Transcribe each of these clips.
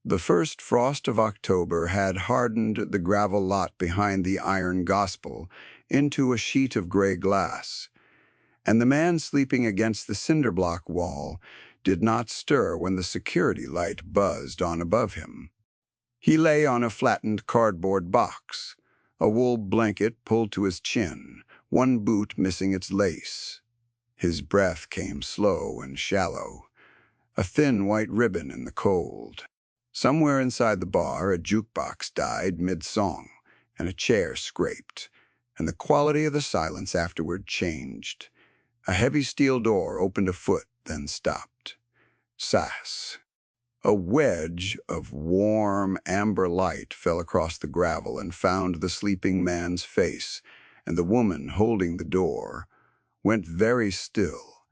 The first frost of October had hardened the gravel lot behind the Iron Gospel into a sheet of gray glass, and the man sleeping against the cinder-block wall did not stir when the security light buzzed on above him. He lay on a flattened cardboard box, a wool blanket pulled to his chin, one boot missing its lace. His breath came slow and shallow, a thin white ribbon in the cold. Somewhere inside the bar, a jukebox died mid-song, and a chair scraped, and the quality of the silence afterward changed. A heavy steel door opened a foot, then stopped. Sass. A wedge of warm, amber light fell across the gravel and found the sleeping man's face, and the woman holding the door went very still.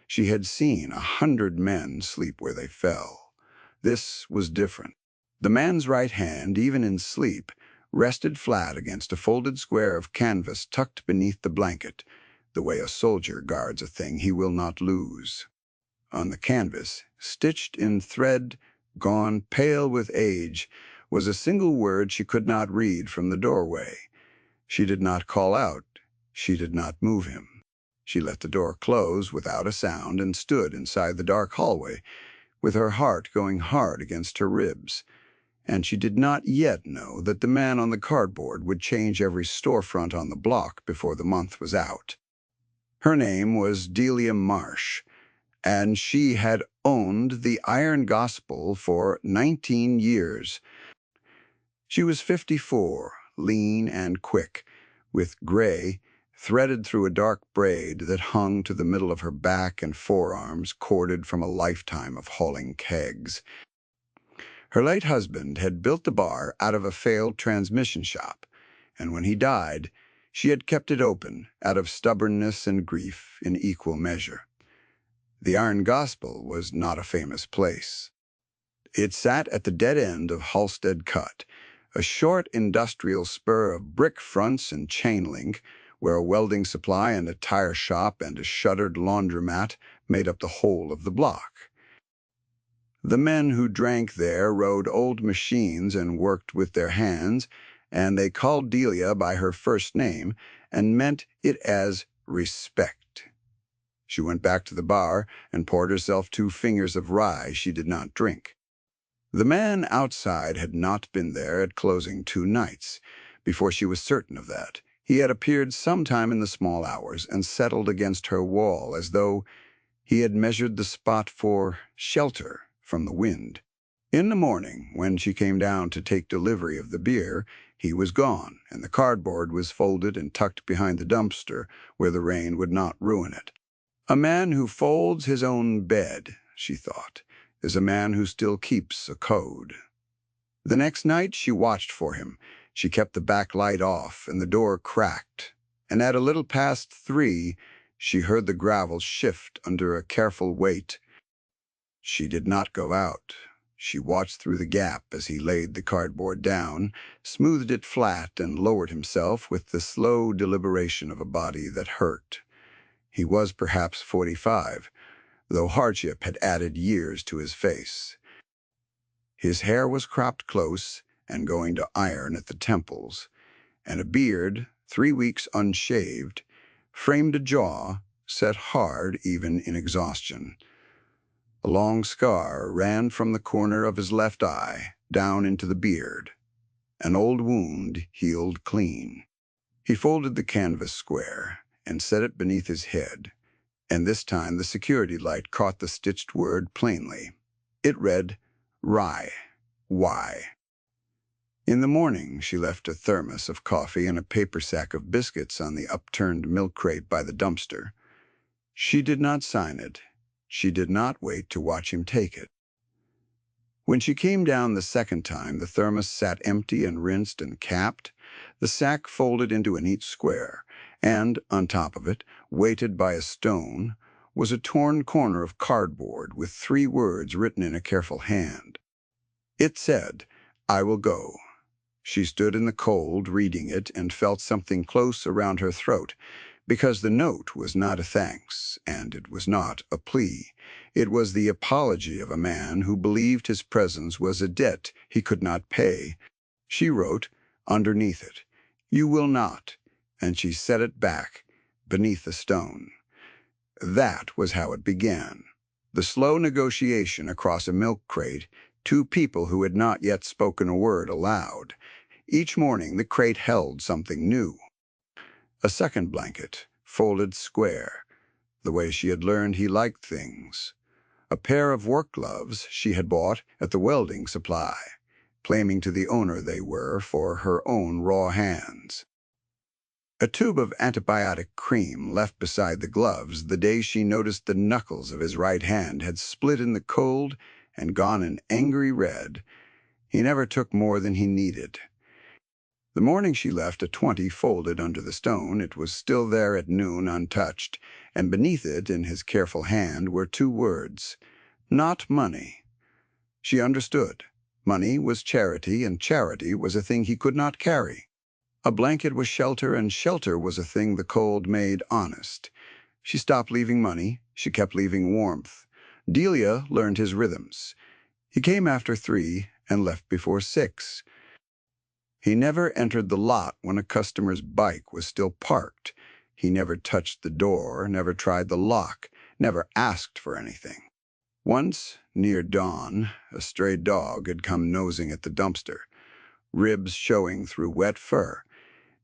She had seen 100 men sleep where they fell. This was different. The man's right hand, even in sleep, rested flat against a folded square of canvas tucked beneath the blanket, the way a soldier guards a thing he will not lose. On the canvas, stitched in thread, gone pale with age, was a single word she could not read from the doorway. She did not call out. She did not move him. She let the door close without a sound and stood inside the dark hallway, with her heart going hard against her ribs. And she did not yet know that the man on the cardboard would change every storefront on the block before the month was out. Her name was Delia Marsh, and she had owned the Iron Gospel for 19 years. She was 54, lean and quick, with gray threaded through a dark braid that hung to the middle of her back and forearms, corded from a lifetime of hauling kegs. Her late husband had built the bar out of a failed transmission shop, and when he died, she had kept it open out of stubbornness and grief in equal measure. The Iron Gospel was not a famous place. It sat at the dead end of Halstead Cut, a short industrial spur of brick fronts and chain link, where a welding supply and a tire shop and a shuttered laundromat made up the whole of the block. The men who drank there rode old machines and worked with their hands, and they called Delia by her first name and meant it as respect. She went back to the bar and poured herself 2 fingers of rye she did not drink. The man outside had not been there at closing 2 nights. Before she was certain of that, he had appeared sometime in the small hours and settled against her wall as though he had measured the spot for shelter from the wind. In the morning, when she came down to take delivery of the beer, he was gone, and the cardboard was folded and tucked behind the dumpster where the rain would not ruin it. A man who folds his own bed, she thought, is a man who still keeps a code. The next night she watched for him. She kept the back light off, and the door cracked, and at a little past 3, she heard the gravel shift under a careful weight. She did not go out. She watched through the gap as he laid the cardboard down, smoothed it flat, and lowered himself with the slow deliberation of a body that hurt. He was perhaps 45, though hardship had added years to his face. His hair was cropped close and going to iron at the temples, and a beard, 3 weeks unshaved, framed a jaw set hard even in exhaustion. A long scar ran from the corner of his left eye down into the beard, an old wound healed clean. He folded the canvas square and set it beneath his head, and this time the security light caught the stitched word plainly. It read, Rye. Why? In the morning, she left a thermos of coffee and a paper sack of biscuits on the upturned milk crate by the dumpster. She did not sign it. She did not wait to watch him take it. When she came down the second time, the thermos sat empty and rinsed and capped, the sack folded into a neat square, and, on top of it, weighted by a stone, was a torn corner of cardboard with 3 words written in a careful hand. It said, I will go. She stood in the cold, reading it, and felt something close around her throat, Because the note was not a thanks, and it was not a plea. It was the apology of a man who believed his presence was a debt he could not pay. She wrote underneath it, "You will not," and she set it back beneath the stone. That was how it began. The slow negotiation across a milk crate, two people who had not yet spoken a word aloud. Each morning the crate held something new. A second blanket, folded square, the way she had learned he liked things. A pair of work gloves she had bought at the welding supply, claiming to the owner they were for her own raw hands. A tube of antibiotic cream left beside the gloves the day she noticed the knuckles of his right hand had split in the cold and gone an angry red. He never took more than he needed. The morning she left a 20 folded under the stone, it was still there at noon untouched, and beneath it in his careful hand were two words, "Not money." She understood. Money was charity, and charity was a thing he could not carry. A blanket was shelter, and shelter was a thing the cold made honest. She stopped leaving money. She kept leaving warmth. Delia learned his rhythms. He came after 3 and left before 6. He never entered the lot when a customer's bike was still parked. He never touched the door, never tried the lock, never asked for anything. Once, near dawn, a stray dog had come nosing at the dumpster, ribs showing through wet fur.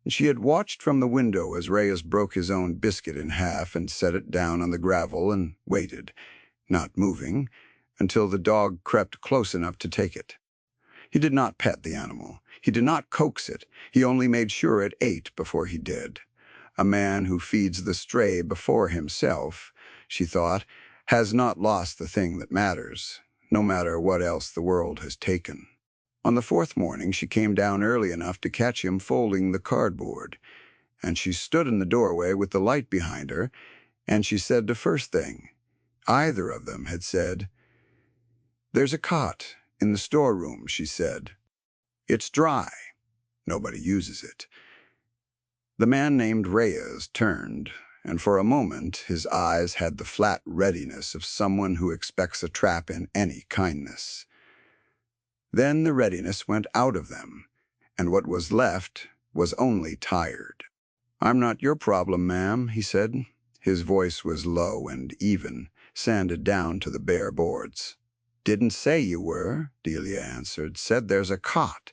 She had watched from the window as Reyes broke his own biscuit in half and set it down on the gravel and waited, not moving, until the dog crept close enough to take it. He did not pet the animal. He did not coax it. He only made sure it ate before he did. A man who feeds the stray before himself, she thought, has not lost the thing that matters, no matter what else the world has taken. On the 4th morning, she came down early enough to catch him folding the cardboard, and she stood in the doorway with the light behind her, and she said the first thing either of them had said. "There's a cot in the storeroom," she said. "It's dry. Nobody uses it." The man named Reyes turned, and for a moment his eyes had the flat readiness of someone who expects a trap in any kindness. Then the readiness went out of them, and what was left was only tired. "I'm not your problem, ma'am," he said. His voice was low and even, sanded down to the bare boards. "Didn't say you were," Delia answered. "Said there's a cot."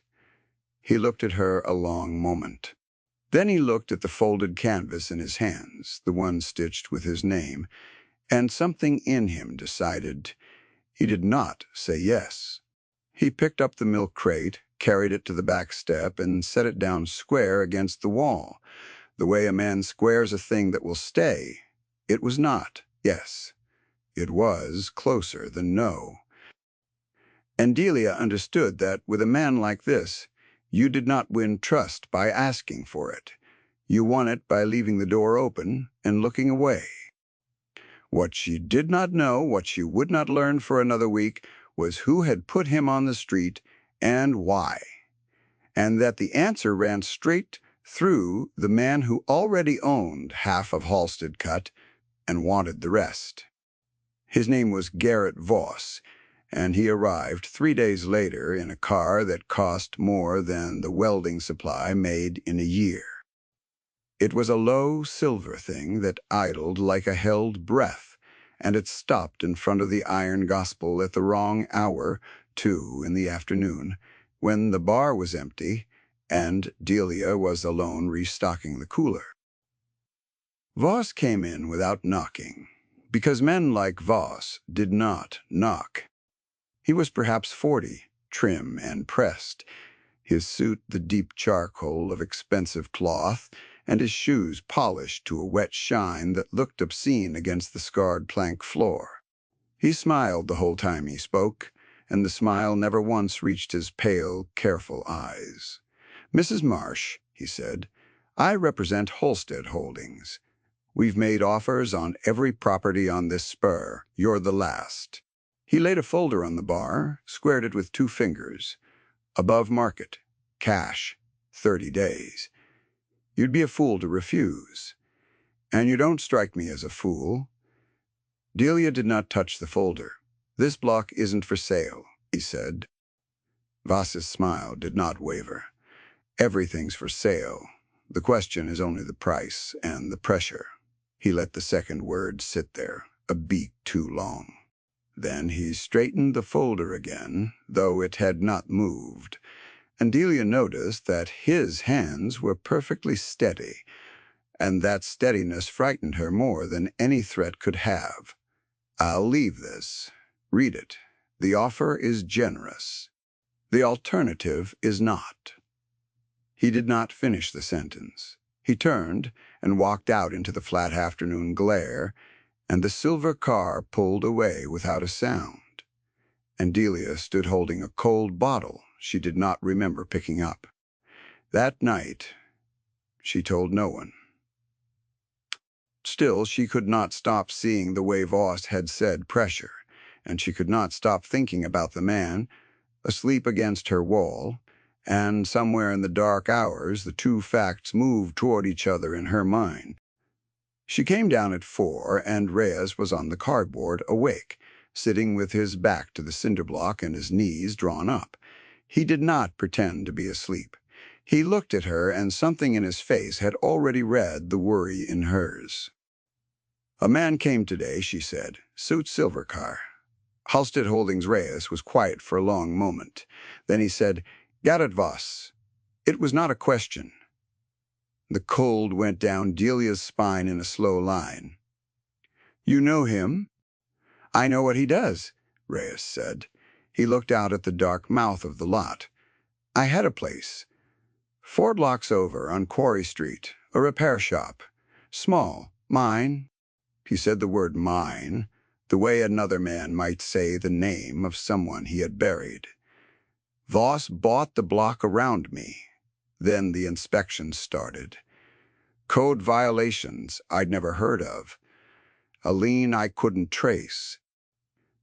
He looked at her a long moment. Then he looked at the folded canvas in his hands, the one stitched with his name, and something in him decided he did not say yes. He picked up the milk crate, carried it to the back step, and set it down square against the wall, the way a man squares a thing that will stay. It was not yes. It was closer than no. And Delia understood that with a man like this, you did not win trust by asking for it. You won it by leaving the door open and looking away. What she did not know, what she would not learn for another week, was who had put him on the street and why. And that the answer ran straight through the man who already owned half of Halstead Cut and wanted the rest. His name was Garrett Voss, and he arrived 3 days later in a car that cost more than the welding supply made in a year. It was a low silver thing that idled like a held breath, and it stopped in front of the Iron Gospel at the wrong hour, 2 in the afternoon, when the bar was empty and Delia was alone restocking the cooler. Voss came in without knocking, because men like Voss did not knock. He was perhaps 40, trim and pressed, his suit the deep charcoal of expensive cloth, and his shoes polished to a wet shine that looked obscene against the scarred plank floor. He smiled the whole time he spoke, and the smile never once reached his pale, careful eyes. "Mrs. Marsh," he said, "I represent Halstead Holdings. We've made offers on every property on this spur. You're the last." He laid a folder on the bar, squared it with 2 fingers. "Above market. Cash. 30 days. You'd be a fool to refuse." And you don't strike me as a fool. Delia did not touch the folder. This block isn't for sale, he said. Voss's smile did not waver. Everything's for sale. The question is only the price and the pressure. He let the second word sit there, a beat too long. Then he straightened the folder again, though it had not moved, and Delia noticed that his hands were perfectly steady, and that steadiness frightened her more than any threat could have. I'll leave this. Read it. The offer is generous. The alternative is not. He did not finish the sentence. He turned and walked out into the flat afternoon glare, and the silver car pulled away without a sound. And Delia stood holding a cold bottle she did not remember picking up. That night, she told no one. Still, she could not stop seeing the way Voss had said pressure, and she could not stop thinking about the man, asleep against her wall, and somewhere in the dark hours the two facts moved toward each other in her mind. She came down at 4, and Reyes was on the cardboard, awake, sitting with his back to the cinder block and his knees drawn up. He did not pretend to be asleep. He looked at her, and something in his face had already read the worry in hers. A man came today, she said, suit silver car. Halstead Holdings Reyes was quiet for a long moment. Then he said, Gerrit Voss. It was not a question. The cold went down Delia's spine in a slow line. You know him? I know what he does, Reyes said. He looked out at the dark mouth of the lot. I had a place. 4 blocks over on Quarry Street, a repair shop. Small, mine. He said the word mine, the way another man might say the name of someone he had buried. Voss bought the block around me. Then the inspections started. Code violations I'd never heard of. A lien I couldn't trace.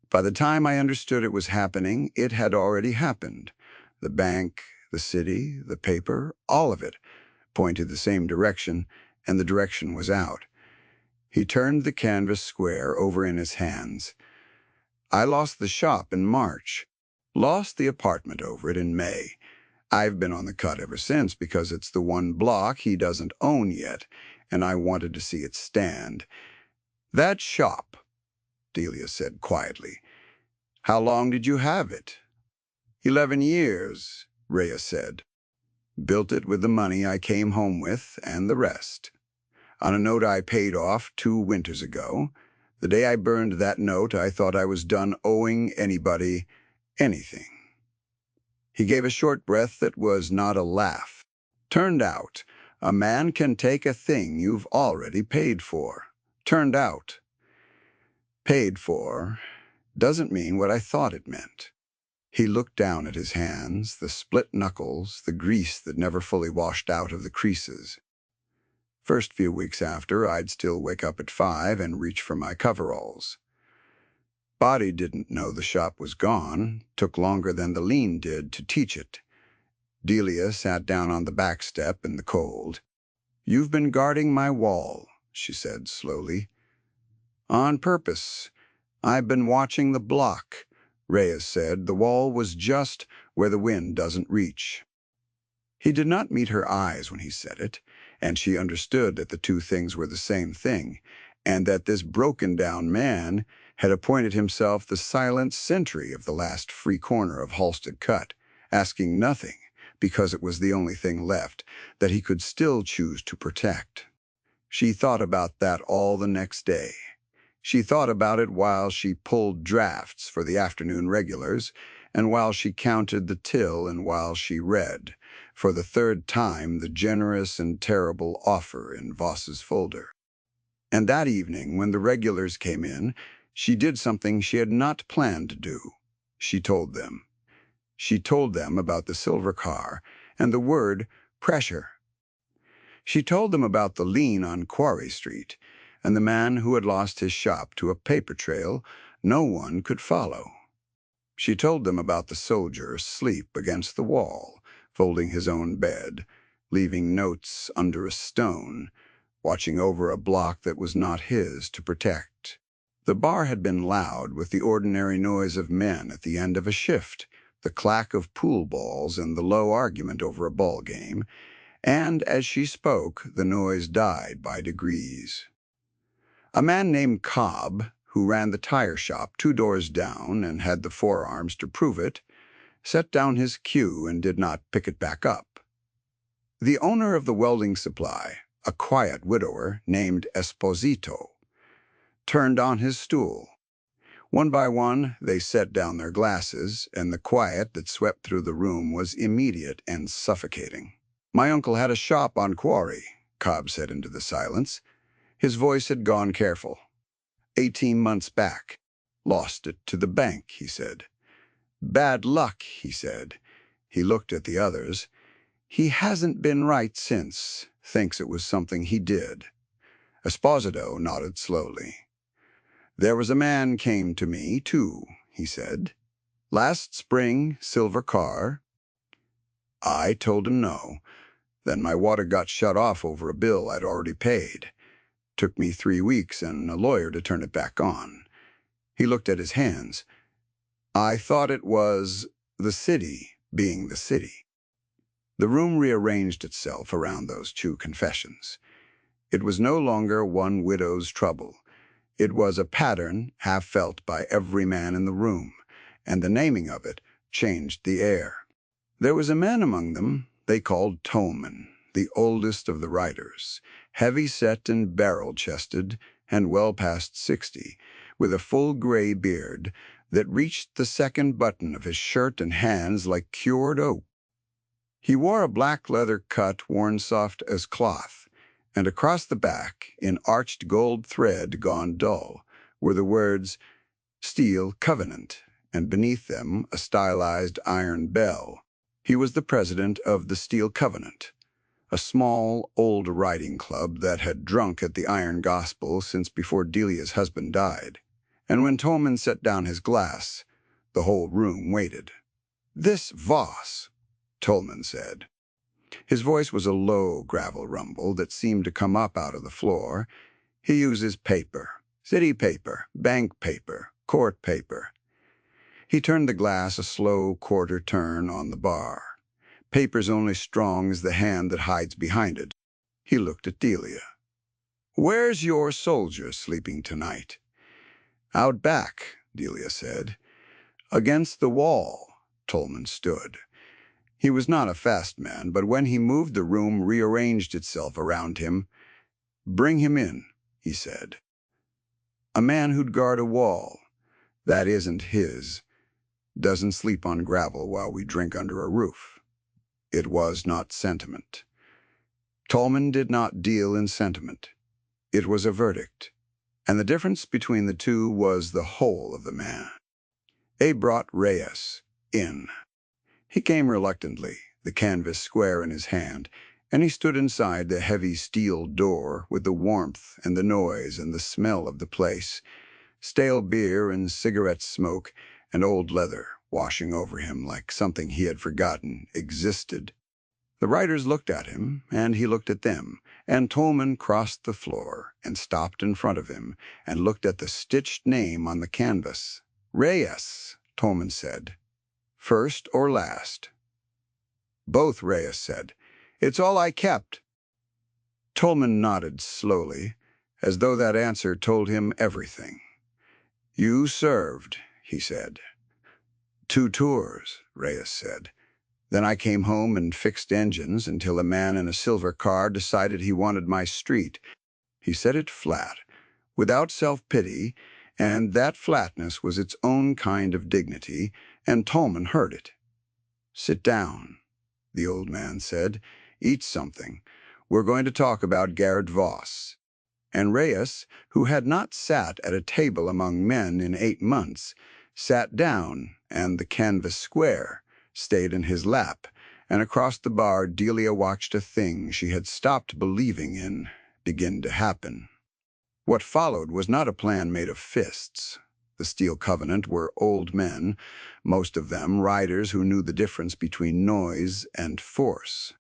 By the time I understood it was happening, it had already happened. The bank, the city, the paper, all of it pointed the same direction, and the direction was out. He turned the canvas square over in his hands. I lost the shop in March. Lost the apartment over it in May. I've been on the cut ever since because it's the one block he doesn't own yet, and I wanted to see it stand. That shop, Delia said quietly. How long did you have it? 11 years, Reyes said. Built it with the money I came home with and the rest. On a note I paid off 2 winters ago. The day I burned that note, I thought I was done owing anybody anything. He gave a short breath that was not a laugh. Turned out, a man can take a thing you've already paid for. Turned out. Paid for doesn't mean what I thought it meant. He looked down at his hands, the split knuckles, the grease that never fully washed out of the creases. First few weeks after, I'd still wake up at 5 and reach for my coveralls. Body didn't know the shop was gone. Took longer than the lien did to teach it. Delia sat down on the back step in the cold. You've been guarding my wall, she said slowly. On purpose. I've been watching the block, Reyes said. The wall was just where the wind doesn't reach. He did not meet her eyes when he said it, and she understood that the two things were the same thing, and that this broken-down man had appointed himself the silent sentry of the last free corner of Halstead Cut, asking nothing, because it was the only thing left that he could still choose to protect. She thought about that all the next day. She thought about it while she pulled drafts for the afternoon regulars, and while she counted the till, and while she read, for the 3rd time, the generous and terrible offer in Voss's folder. And that evening, when the regulars came in, she did something she had not planned to do. She told them. She told them about the silver car and the word pressure. She told them about the lien on Quarry Street and the man who had lost his shop to a paper trail no one could follow. She told them about the soldier asleep against the wall, folding his own bed, leaving notes under a stone, watching over a block that was not his to protect. The bar had been loud with the ordinary noise of men at the end of a shift, the clack of pool balls and the low argument over a ball game, and as she spoke, the noise died by degrees. A man named Cobb, who ran the tire shop 2 doors down and had the forearms to prove it, set down his cue and did not pick it back up. The owner of the welding supply, a quiet widower named Esposito, turned on his stool. One by one, they set down their glasses, and the quiet that swept through the room was immediate and suffocating. "My uncle had a shop on Quarry," Cobb said into the silence. His voice had gone careful. 18 months back. Lost it to the bank, he said. "Bad luck," he said. He looked at the others. "He hasn't been right since. Thinks it was something he did." Esposito nodded slowly. "There was a man came to me, too," he said. "Last spring, silver car." I told him no. Then my water got shut off over a bill I'd already paid. Took me 3 weeks and a lawyer to turn it back on. He looked at his hands. I thought it was the city being the city. The room rearranged itself around those 2 confessions. It was no longer one widow's trouble. It was a pattern half felt by every man in the room, and the naming of it changed the air. There was a man among them they called Tolman, the oldest of the writers, heavy-set and barrel-chested and well past 60, with a full gray beard that reached the second button of his shirt and hands like cured oak. He wore a black leather cut worn soft as cloth, and across the back, in arched gold thread gone dull, were the words Steel Covenant, and beneath them a stylized iron bell. He was the president of the Steel Covenant, a small, old riding club that had drunk at the Iron Gospel since before Delia's husband died. And when Tolman set down his glass, the whole room waited. "This Voss," Tolman said. His voice was a low gravel rumble that seemed to come up out of the floor. "He uses paper, city paper, bank paper, court paper." He turned the glass a slow quarter turn on the bar. "Paper's only strong as the hand that hides behind it." He looked at Delia. "Where's your soldier sleeping tonight?" "Out back," Delia said. "Against the wall," Tolman stood. He was not a fast man, but when he moved, the room rearranged itself around him. "Bring him in," he said. "A man who'd guard a wall. That isn't his. Doesn't sleep on gravel while we drink under a roof." It was not sentiment. Tolman did not deal in sentiment. It was a verdict, and the difference between the 2 was the whole of the man. They brought Reyes in. He came reluctantly, the canvas square in his hand, and he stood inside the heavy steel door with the warmth and the noise and the smell of the place, stale beer and cigarette smoke and old leather washing over him like something he had forgotten existed. The writers looked at him, and he looked at them, and Tolman crossed the floor and stopped in front of him and looked at the stitched name on the canvas. "Reyes," Tolman said. "First or last?" "Both," Reyes said. "It's all I kept." Tolman nodded slowly, as though that answer told him everything. "You served," he said. "2 tours," Reyes said. "Then I came home and fixed engines until a man in a silver car decided he wanted my street." He said it flat, without self-pity, and that flatness was its own kind of dignity, and Tolman heard it. "Sit down," the old man said. "Eat something. We're going to talk about Garrett Voss." And Reyes, who had not sat at a table among men in 8 months, sat down, and the canvas square stayed in his lap, and across the bar Delia watched a thing she had stopped believing in begin to happen. What followed was not a plan made of fists. The Steel Covenant were old men, most of them riders who knew the difference between noise and force.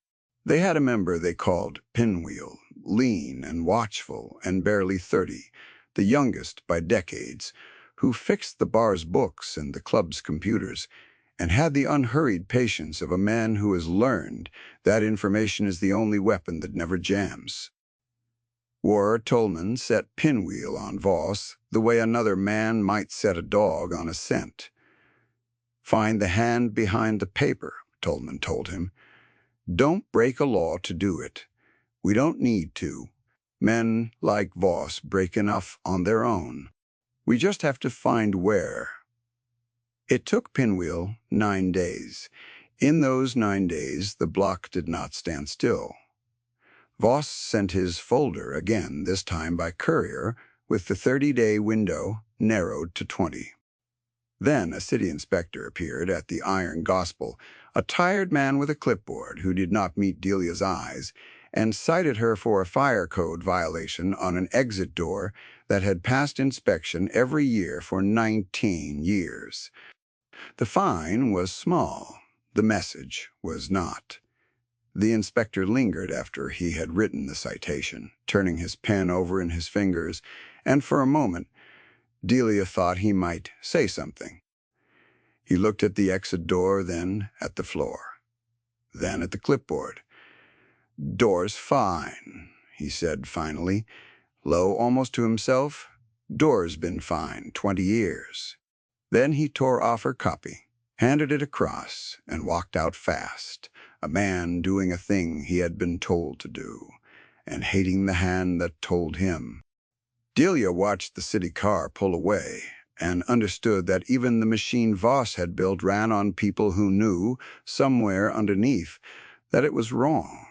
They had a member they called Pinwheel, lean and watchful and barely 30, the youngest by decades, who fixed the bar's books and the club's computers, and had the unhurried patience of a man who has learned that information is the only weapon that never jams. Warrer Tolman set Pinwheel on Voss the way another man might set a dog on a scent. "Find the hand behind the paper," Tolman told him. "Don't break a law to do it. We don't need to. Men like Voss break enough on their own. We just have to find where." It took Pinwheel 9 days. In those 9 days, the block did not stand still. Voss sent his folder again, this time by courier, with the 30-day window narrowed to 20. Then a city inspector appeared at the Iron Gospel, a tired man with a clipboard who did not meet Delia's eyes, and cited her for a fire code violation on an exit door that had passed inspection every year for 19 years. The fine was small. The message was not. The inspector lingered after he had written the citation, turning his pen over in his fingers, and for a moment Delia thought he might say something. He looked at the exit door, then at the floor, then at the clipboard. "Door's fine," he said finally, low almost to himself. "Door's been fine 20 years. Then he tore off her copy, handed it across, and walked out fast, a man doing a thing he had been told to do, and hating the hand that told him. Delia watched the city car pull away and understood that even the machine Voss had built ran on people who knew, somewhere underneath, that it was wrong.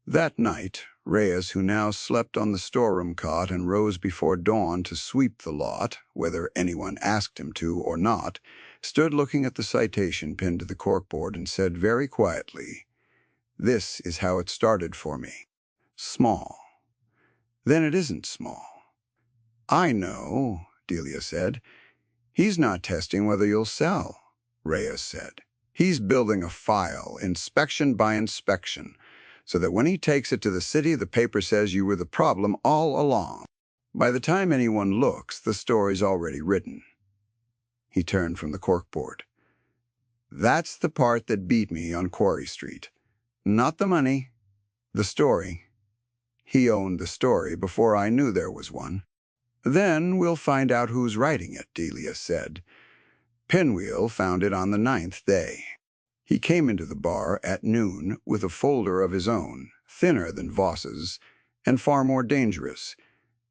That night, Reyes, who now slept on the storeroom cot and rose before dawn to sweep the lot, whether anyone asked him to or not, stood looking at the citation pinned to the corkboard and said very quietly, "This is how it started for me. Small. Then it isn't small." "I know," Delia said. "He's not testing whether you'll sell," Reyes said. "He's building a file, inspection by inspection, so that when he takes it to the city, the paper says you were the problem all along. By the time anyone looks, the story's already written." He turned from the corkboard. "That's the part that beat me on Quarry Street. Not the money, the story. He owned the story before I knew there was one." "Then we'll find out who's writing it," Delia said. Pinwheel found it on the 9th day. He came into the bar at noon with a folder of his own, thinner than Voss's, and far more dangerous,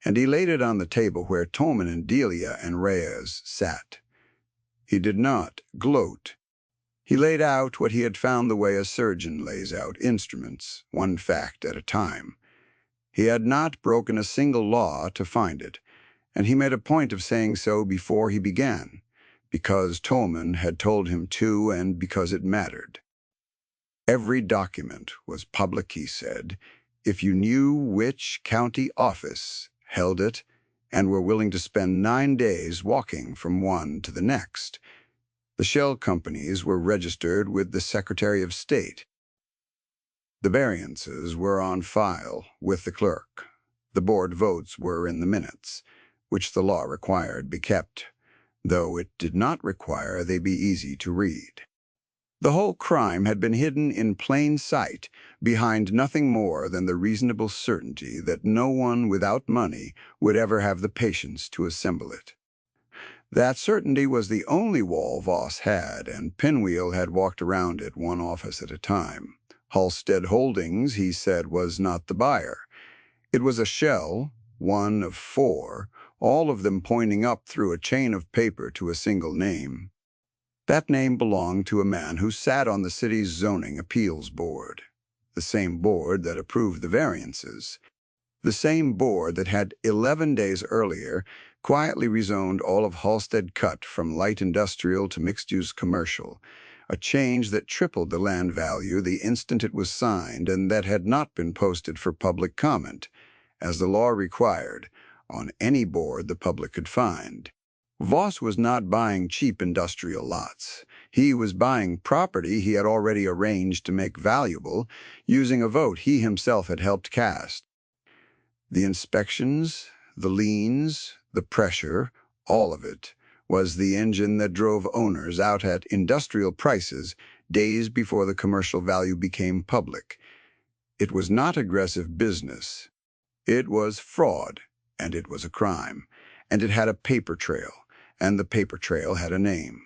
and he laid it on the table where Tolman and Delia and Reyes sat. He did not gloat. He laid out what he had found the way a surgeon lays out instruments, one fact at a time. He had not broken a single law to find it, and he made a point of saying so before he began, because Tolman had told him to and because it mattered. Every document was public, he said, if you knew which county office held it and were willing to spend 9 days walking from one to the next. The shell companies were registered with the Secretary of State. The variances were on file with the clerk. The board votes were in the minutes, which the law required be kept, though it did not require they be easy to read. The whole crime had been hidden in plain sight behind nothing more than the reasonable certainty that no one without money would ever have the patience to assemble it. That certainty was the only wall Voss had, and Pinwheel had walked around it one office at a time. Halstead Holdings, he said, was not the buyer. It was a shell, one of 4, all of them pointing up through a chain of paper to a single name. That name belonged to a man who sat on the city's zoning appeals board, the same board that approved the variances, the same board that had 11 days earlier quietly rezoned all of Halstead Cut from light industrial to mixed-use commercial, a change that tripled the land value the instant it was signed and that had not been posted for public comment, as the law required, on any board the public could find. Voss was not buying cheap industrial lots. He was buying property he had already arranged to make valuable, using a vote he himself had helped cast. The inspections, the liens, the pressure, all of it was the engine that drove owners out at industrial prices days before the commercial value became public. It was not aggressive business. It was fraud, and it was a crime, and it had a paper trail, and the paper trail had a name.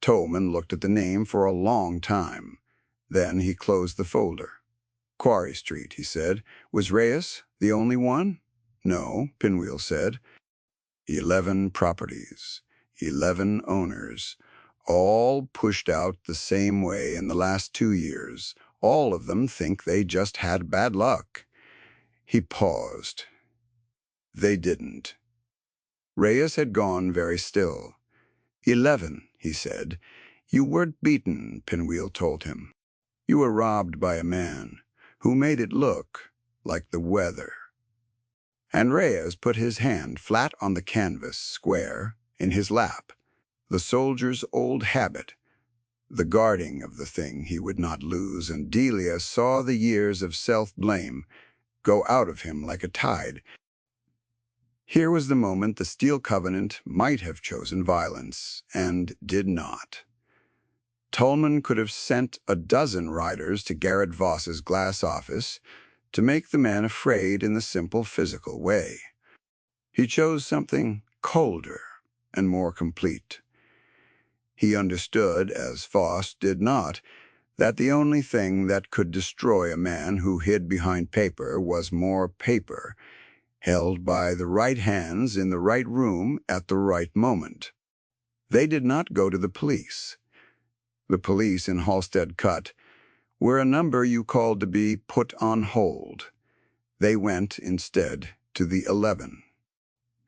Tolman looked at the name for a long time. Then he closed the folder. Quarry Street, he said. Was Reyes the only one? No, Pinwheel said. 11 properties, 11 owners, all pushed out the same way in the last 2 years. All of them think they just had bad luck. He paused. They didn't. Reyes had gone very still. 11, he said. You weren't beaten, Pinwheel told him. You were robbed by a man who made it look like the weather. And Reyes put his hand flat on the canvas, square, in his lap. The soldier's old habit, the guarding of the thing he would not lose, and Delia saw the years of self-blame go out of him like a tide. Here was the moment the Steel Covenant might have chosen violence, and did not. Tolman could have sent a dozen riders to Garrett Voss's glass office to make the man afraid in the simple physical way. He chose something colder and more complete. He understood, as Voss did not, that the only thing that could destroy a man who hid behind paper was more paper, held by the right hands in the right room at the right moment. They did not go to the police. The police in Halstead Cut were a number you called to be put on hold. They went, instead, to the 11.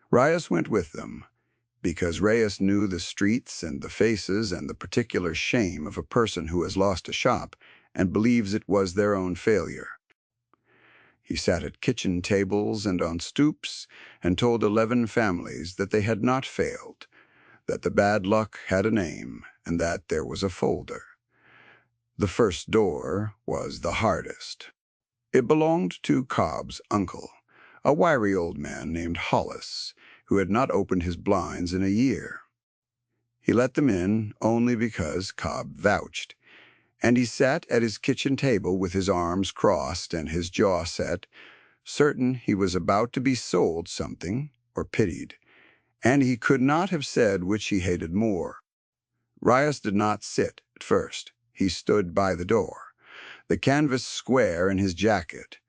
Reyes went with them, because Reyes knew the streets and the faces and the particular shame of a person who has lost a shop and believes it was their own failure. He sat at kitchen tables and on stoops and told 11 families that they had not failed, that the bad luck had a name, and that there was a folder. The first door was the hardest. It belonged to Cobb's uncle, a wiry old man named Hollis, who had not opened his blinds in a year. He let them in only because Cobb vouched, and he sat at his kitchen table with his arms crossed and his jaw set, certain he was about to be sold something or pitied, and he could not have said which he hated more. Reyes did not sit at first. He stood by the door, the canvas square in his jacket,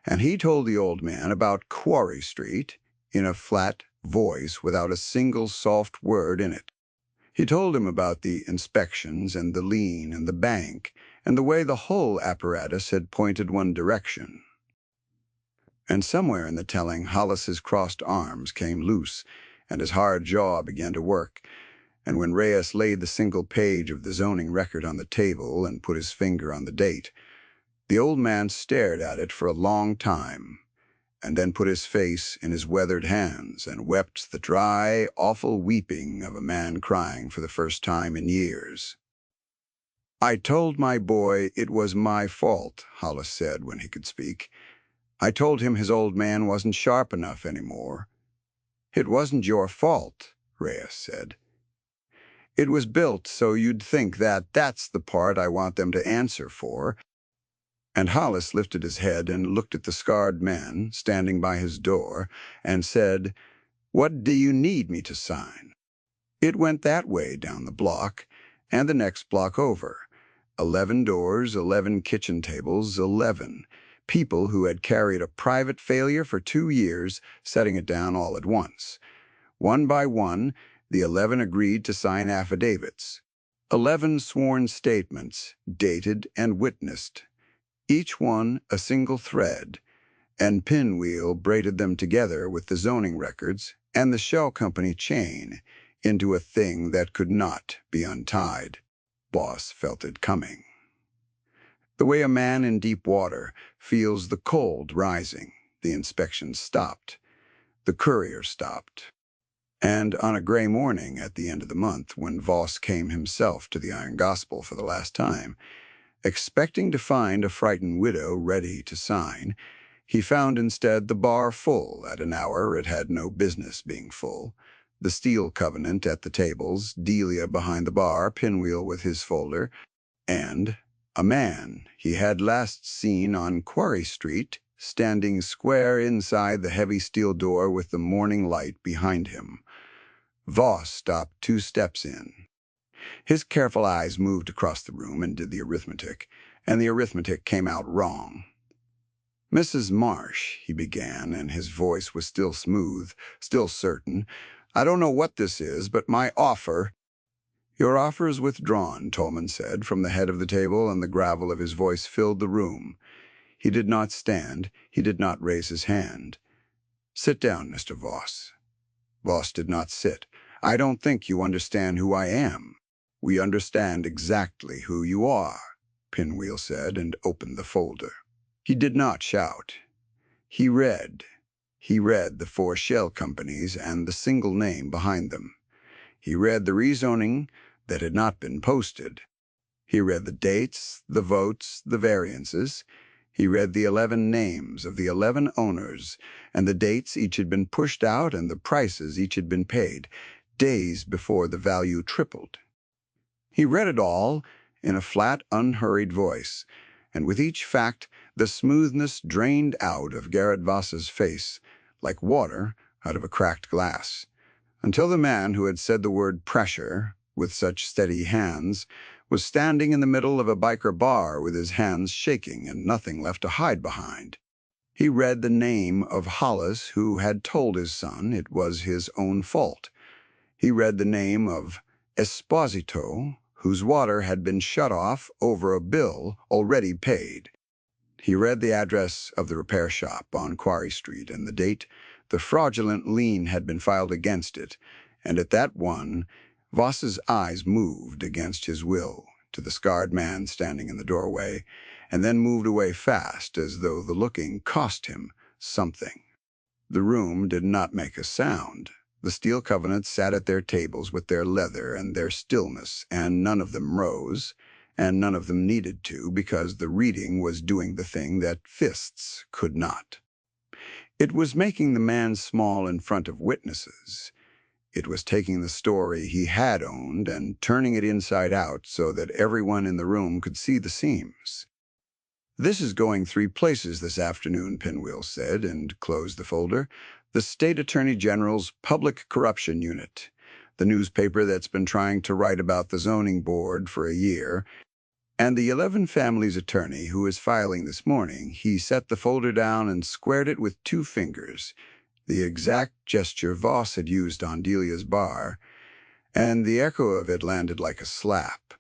and he told the old man about Quarry Street in a flat voice without a single soft word in it. He told him about the inspections and the lien and the bank and the way the whole apparatus had pointed one direction. And somewhere in the telling, Hollis's crossed arms came loose, and his hard jaw began to work, and when Reyes laid the single page of the zoning record on the table and put his finger on the date, the old man stared at it for a long time, and then put his face in his weathered hands and wept the dry, awful weeping of a man crying for the first time in years. I told my boy it was my fault, Hollis said when he could speak. I told him his old man wasn't sharp enough anymore. It wasn't your fault, Reyes said. It was built so you'd think that that's the part I want them to answer for. And Hollis lifted his head and looked at the scarred man standing by his door and said, What do you need me to sign? It went that way down the block and the next block over. 11 doors, 11 kitchen tables, 11 people who had carried a private failure for 2 years, setting it down all at once. One by one, the 11 agreed to sign affidavits. 11 sworn statements, dated and witnessed, each one a single thread, and Pinwheel braided them together with the zoning records and the shell company chain into a thing that could not be untied. Voss felt it coming. The way a man in deep water feels the cold rising, the inspection stopped. The courier stopped. And on a gray morning at the end of the month, when Voss came himself to the Iron Gospel for the last time, expecting to find a frightened widow ready to sign, He found instead the bar full at an hour it had no business being full, the Steel Covenant at the tables, Delia behind the bar, Pinwheel with his folder, and a man he had last seen on Quarry Street standing square inside the heavy steel door with the morning light behind him. Voss stopped 2 steps in. His careful eyes moved across the room and did the arithmetic, and the arithmetic came out wrong. "Mrs. Marsh," he began, and his voice was still smooth, still certain, "I don't know what this is, but my offer—" "Your offer is withdrawn," Tolman said from the head of the table, and the gravel of his voice filled the room. He did not stand. He did not raise his hand. "Sit down, Mr. Voss." Voss did not sit. "I don't think you understand who I am." "We understand exactly who you are," Pinwheel said, and opened the folder. He did not shout. He read. He read the 4 shell companies and the single name behind them. He read the rezoning that had not been posted. He read the dates, the votes, the variances. He read the 11 names of the 11 owners, and the dates each had been pushed out and the prices each had been paid, days before the value tripled. He read it all in a flat, unhurried voice, and with each fact the smoothness drained out of Garrett Voss's face like water out of a cracked glass, until the man who had said the word pressure with such steady hands was standing in the middle of a biker bar with his hands shaking and nothing left to hide behind. He read the name of Hollis, who had told his son it was his own fault. He read the name of Esposito, whose water had been shut off over a bill already paid. He read the address of the repair shop on Quarry Street and the date the fraudulent lien had been filed against it, and at that one, Voss's eyes moved against his will to the scarred man standing in the doorway, and then moved away fast as though the looking cost him something. The room did not make a sound. The Steel Covenants sat at their tables with their leather and their stillness, and none of them rose, and none of them needed to, because the reading was doing the thing that fists could not. It was making the man small in front of witnesses. It was taking the story he had owned and turning it inside out so that everyone in the room could see the seams. "This is going 3 places this afternoon," Pinwheel said, and closed the folder. "The State Attorney General's Public Corruption Unit, the newspaper that's been trying to write about the zoning board for a year, and the 11 Families attorney who is filing this morning." He set the folder down and squared it with 2 fingers, the exact gesture Voss had used on Delia's bar, and the echo of it landed like a slap.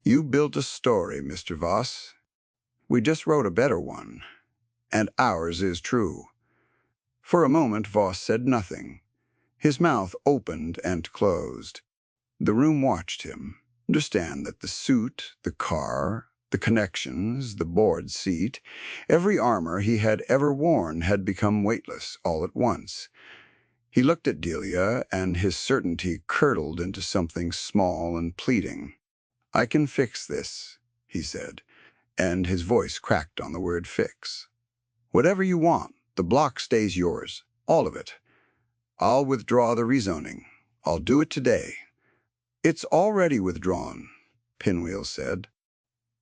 "You built a story, Mr. Voss. We just wrote a better one, and ours is true." For a moment Voss said nothing. His mouth opened and closed. The room watched him. Understand that the suit, the car, the connections, the board seat, every armor he had ever worn had become weightless all at once. He looked at Delia, and his certainty curdled into something small and pleading. "I can fix this," he said, and his voice cracked on the word fix. "Whatever you want, the block stays yours, all of it. I'll withdraw the rezoning. I'll do it today." "It's already withdrawn," Pinwheel said.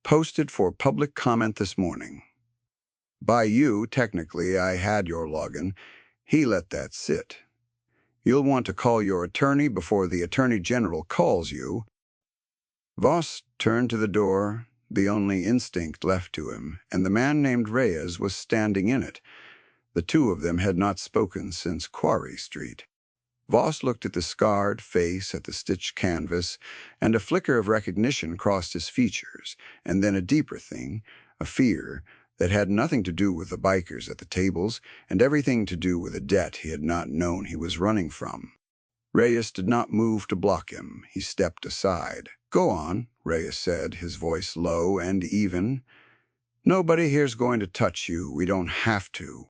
"Posted for public comment this morning. By you, technically, I had your login. He let that sit. You'll want to call your attorney before the Attorney General calls you." Voss turned to the door, the only instinct left to him, and the man named Reyes was standing in it. The 2 of them had not spoken since Quarry Street. Voss looked at the scarred face, at the stitched canvas, and a flicker of recognition crossed his features, and then a deeper thing, a fear that had nothing to do with the bikers at the tables and everything to do with a debt he had not known he was running from. Reyes did not move to block him. He stepped aside. "Go on," Reyes said, his voice low and even. "Nobody here's going to touch you. We don't have to."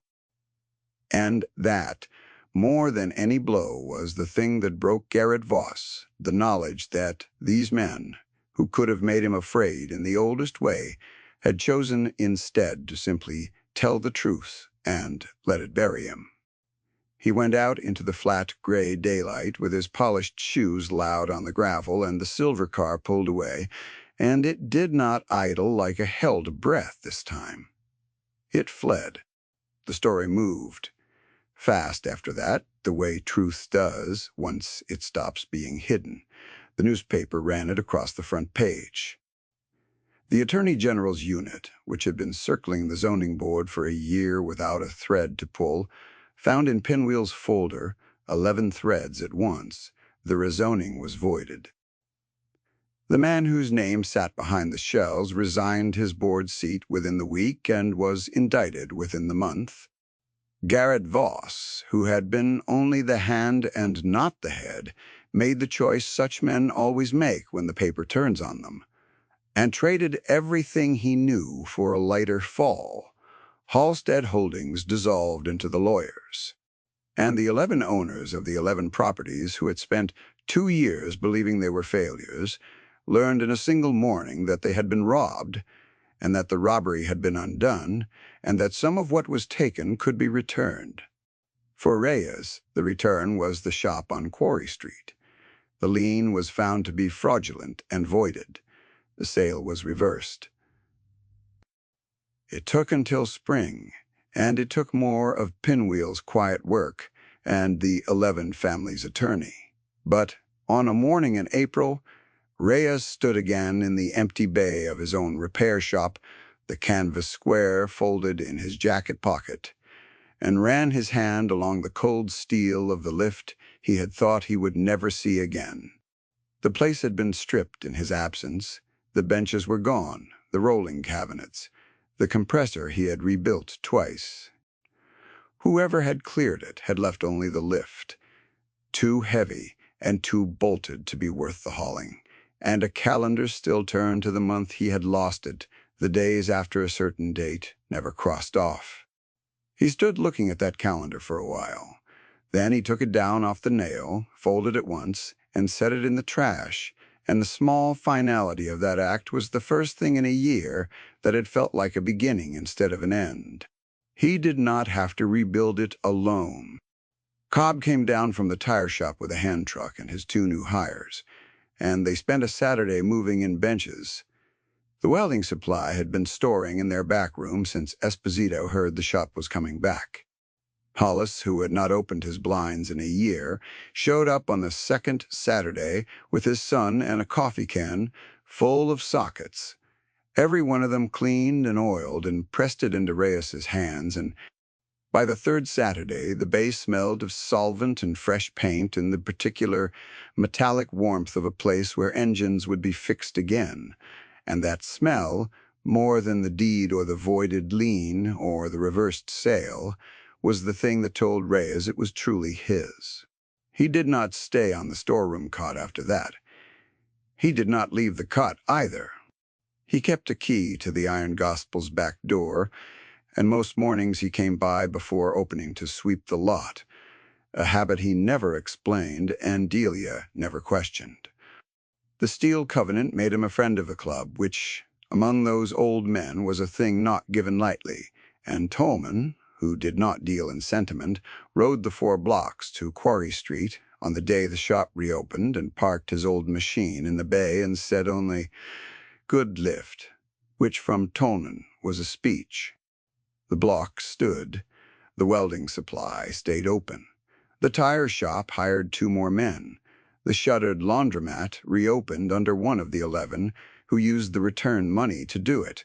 And that, more than any blow, was the thing that broke Garrett Voss, the knowledge that these men, who could have made him afraid in the oldest way, had chosen instead to simply tell the truth and let it bury him. He went out into the flat gray daylight with his polished shoes loud on the gravel and the silver car pulled away, and it did not idle like a held breath this time. It fled. The story moved. Fast after that, the way truth does once it stops being hidden. The newspaper ran it across the front page. The Attorney General's unit, which had been circling the zoning board for a year without a thread to pull, found in Pinwheel's folder 11 threads at once. The rezoning was voided. The man whose name sat behind the shells resigned his board seat within the week and was indicted within the month. Garrett Voss, who had been only the hand and not the head, made the choice such men always make when the paper turns on them, and traded everything he knew for a lighter fall. Halstead Holdings dissolved into the lawyers. And the 11 owners of the 11 properties who had spent 2 years believing they were failures learned in a single morning that they had been robbed, and that the robbery had been undone, and that some of what was taken could be returned. For Reyes, the return was the shop on Quarry Street. The lien was found to be fraudulent and voided. The sale was reversed. It took until spring, and it took more of Pinwheel's quiet work and the 11 families' attorney. But on a morning in April, Reyes stood again in the empty bay of his own repair shop, the canvas square folded in his jacket pocket, and ran his hand along the cold steel of the lift he had thought he would never see again. The place had been stripped in his absence. The benches were gone, the rolling cabinets, the compressor he had rebuilt twice. Whoever had cleared it had left only the lift, too heavy and too bolted to be worth the hauling, and a calendar still turned to the month he had lost it, the days after a certain date never crossed off. He stood looking at that calendar for a while. Then he took it down off the nail, folded it once, and set it in the trash, and the small finality of that act was the first thing in a year that had felt like a beginning instead of an end. He did not have to rebuild it alone. Cobb came down from the tire shop with a hand truck and his 2 new hires, and they spent a Saturday moving in benches. The welding supply had been storing in their back room since Esposito heard the shop was coming back. Hollis, who had not opened his blinds in a year, showed up on the second Saturday with his son and a coffee can full of sockets. Every one of them cleaned and oiled and pressed it into Reyes's hands, and by the third Saturday the bay smelled of solvent and fresh paint and the particular metallic warmth of a place where engines would be fixed again, and that smell, more than the deed or the voided lien or the reversed sale, was the thing that told Reyes it was truly his. He did not stay on the storeroom cot after that. He did not leave the cot either. He kept a key to the Iron Gospel's back door, and most mornings he came by before opening to sweep the lot, a habit he never explained and Delia never questioned. The Steel Covenant made him a friend of the club, which, among those old men, was a thing not given lightly, and Tolman, who did not deal in sentiment, rode the 4 blocks to Quarry Street on the day the shop reopened and parked his old machine in the bay and said only, "Good lift," which from Tolman was a speech. The block stood. The welding supply stayed open. The tire shop hired 2 more men. The shuttered laundromat reopened under one of the 11 who used the return money to do it.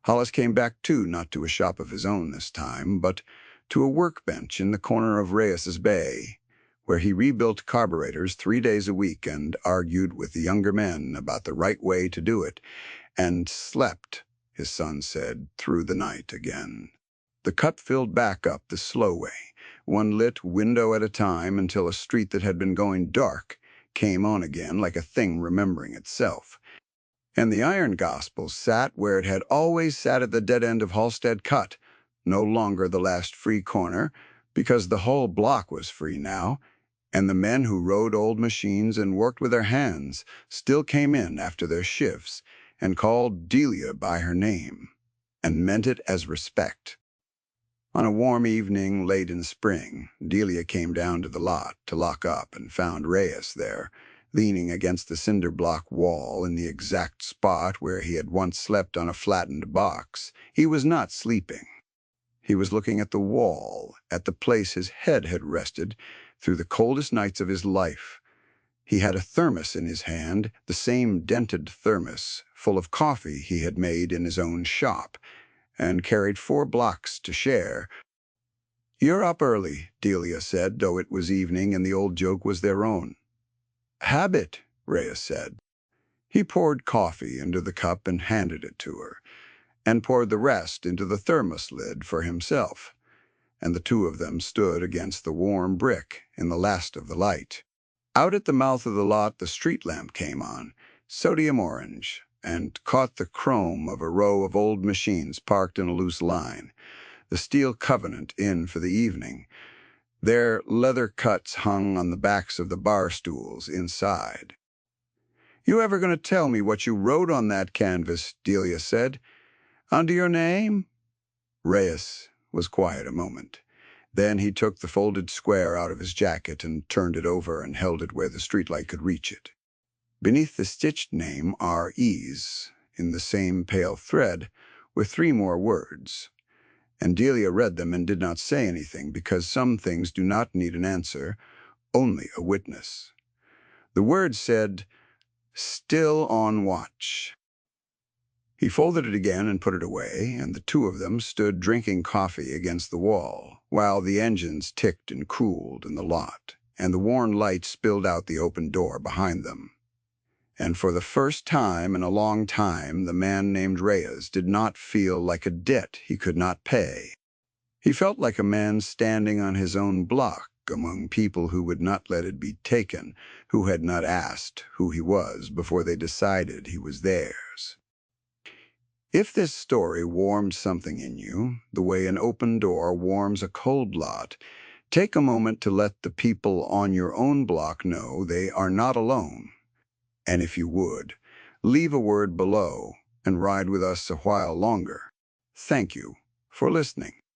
Hollis came back too, not to a shop of his own this time, but to a workbench in the corner of Reyes's Bay, where he rebuilt carburetors 3 days a week and argued with the younger men about the right way to do it, and slept, his son said, through the night again. The cut filled back up the slow way, one lit window at a time, until a street that had been going dark came on again like a thing remembering itself. And the Iron Gospel sat where it had always sat at the dead end of Halstead Cut, no longer the last free corner, because the whole block was free now, and the men who rode old machines and worked with their hands still came in after their shifts and called Delia by her name, and meant it as respect. On a warm evening late in spring, Delia came down to the lot to lock up and found Reyes there, leaning against the cinder block wall in the exact spot where he had once slept on a flattened box. He was not sleeping. He was looking at the wall, at the place his head had rested through the coldest nights of his life. He had a thermos in his hand, the same dented thermos, full of coffee he had made in his own shop, and carried 4 blocks to share. "You're up early," Delia said, though it was evening and the old joke was their own. "Habit," Reyes said. He poured coffee into the cup and handed it to her, and poured the rest into the thermos lid for himself, and the two of them stood against the warm brick in the last of the light. Out at the mouth of the lot the street lamp came on, sodium orange, and caught the chrome of a row of old machines parked in a loose line, the Steel Covenant in for the evening. Their leather cuts hung on the backs of the bar stools inside. "You ever going to tell me what you wrote on that canvas?" Delia said. "Under your name?" Reyes was quiet a moment. Then he took the folded square out of his jacket and turned it over and held it where the streetlight could reach it. Beneath the stitched name are E's, in the same pale thread, were 3 more words. And Delia read them and did not say anything, because some things do not need an answer, only a witness. The words said, "Still on watch." He folded it again and put it away, and the two of them stood drinking coffee against the wall, while the engines ticked and cooled in the lot, and the worn light spilled out the open door behind them. And for the first time in a long time, the man named Reyes did not feel like a debt he could not pay. He felt like a man standing on his own block among people who would not let it be taken, who had not asked who he was before they decided he was theirs. If this story warmed something in you, the way an open door warms a cold lot, take a moment to let the people on your own block know they are not alone. And if you would, leave a word below and ride with us a while longer. Thank you for listening.